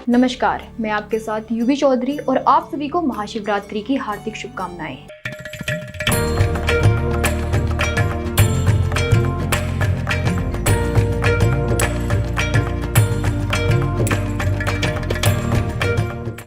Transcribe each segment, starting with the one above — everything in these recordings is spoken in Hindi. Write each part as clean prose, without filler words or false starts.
नमस्कार, मैं आपके साथ यूवी चौधरी और आप सभी को महाशिवरात्रि की हार्दिक शुभकामनाएं।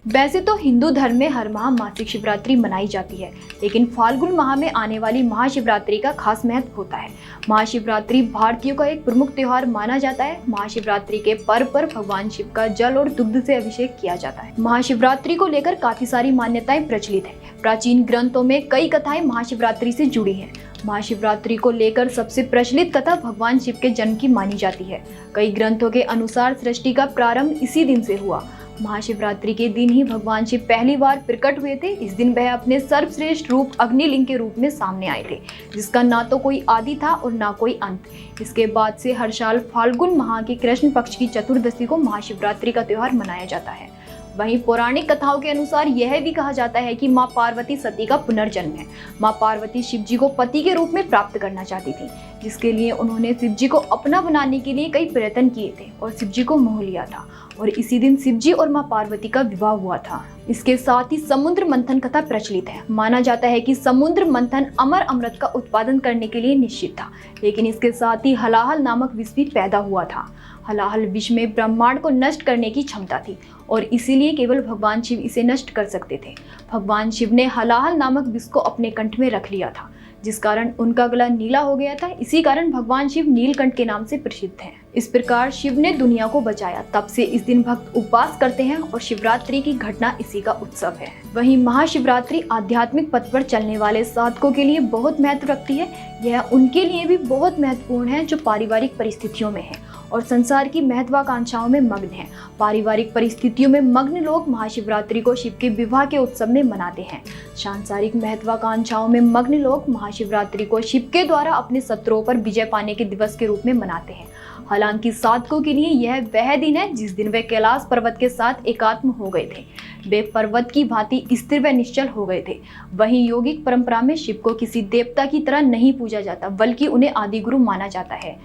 वैसे तो हिंदू धर्म में हर माह मासिक शिवरात्रि मनाई जाती है, लेकिन फाल्गुन माह में आने वाली महाशिवरात्रि का खास महत्व होता है। महाशिवरात्रि भारतीयों का एक प्रमुख त्योहार माना जाता है। महाशिवरात्रि के पर्व पर भगवान शिव का जल और दुग्ध से अभिषेक किया जाता है। महाशिवरात्रि को लेकर काफी सारी मान्यताएं प्रचलित है। प्राचीन ग्रंथों में कई कथाएं महाशिवरात्रि से जुड़ी है। महाशिवरात्रि को लेकर सबसे प्रचलित कथा भगवान शिव के जन्म की मानी जाती है। कई ग्रंथों के अनुसार सृष्टि का प्रारंभ इसी दिन से हुआ। महाशिवरात्रि के दिन ही भगवान शिव पहली बार प्रकट हुए थे। इस दिन वह अपने सर्वश्रेष्ठ रूप अग्निलिंग के रूप में सामने आए थे, जिसका ना तो कोई आदि था और ना कोई अंत। इसके बाद से हर साल फाल्गुन माह के कृष्ण पक्ष की चतुर्दशी को महाशिवरात्रि का त्योहार मनाया जाता है। वहीं पौराणिक कथाओं के अनुसार यह भी कहा जाता है कि मां पार्वती सती का पुनर्जन्म है। मां पार्वती शिव जी को पति के रूप में प्राप्त करना चाहती थी, जिसके लिए उन्होंने शिव जी को अपना बनाने के लिए कई प्रयत्न किए थे और शिव जी को मोह लिया था, और इसी दिन शिव जी और मां पार्वती का विवाह हुआ था। इसके साथ ही समुद्र मंथन कथा प्रचलित है। माना जाता है कि समुद्र मंथन अमर अमृत का उत्पादन करने के लिए निश्चित था, लेकिन इसके साथ ही हलाहल नामक विष भी पैदा हुआ था। हलाहल विष में ब्रह्मांड को नष्ट करने की क्षमता थी और इसीलिए केवल भगवान शिव इसे नष्ट कर सकते थे। भगवान शिव ने हलाहल नामक विष को अपने कंठ में रख लिया था, जिस कारण उनका गला नीला हो गया था। इसी कारण भगवान शिव नीलकंठ के नाम से प्रसिद्ध हैं। इस प्रकार शिव ने दुनिया को बचाया। तब से इस दिन भक्त उपवास करते हैं और शिवरात्रि की घटना इसी का उत्सव है। वहीं महाशिवरात्रि आध्यात्मिक पथ पर चलने वाले साधकों के लिए बहुत महत्व रखती है। यह उनके लिए भी बहुत महत्वपूर्ण है जो पारिवारिक परिस्थितियों में है और संसार की महत्वाकांक्षाओं में मग्न है। पारिवारिक परिस्थितियों में मग्न लोग महाशिवरात्रि को शिव के विवाह के उत्सव में मनाते हैं। सांसारिक महत्वाकांक्षाओं में मग्न लोग महाशिवरात्रि को शिव के द्वारा अपने शत्रुओं पर विजय पाने के दिवस के रूप में मनाते हैं। हालांकि साधकों के लिए यह वह दिन है जिस दिन वे कैलाश पर्वत के साथ एकात्म हो गए थे। वे पर्वत की भांति स्थिर व निश्चल हो गए थे। वहीं योगिक परंपरा में शिव को किसी देवता की तरह नहीं पूजा जाता, बल्कि उन्हें आदि गुरु माना जाता है।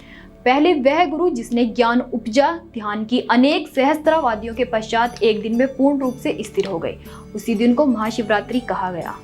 पहले वह गुरु जिसने ज्ञान उपजा, ध्यान की अनेक सहस्त्रावधियों के पश्चात एक दिन में पूर्ण रूप से स्थिर हो गए। उसी दिन को महाशिवरात्रि कहा गया।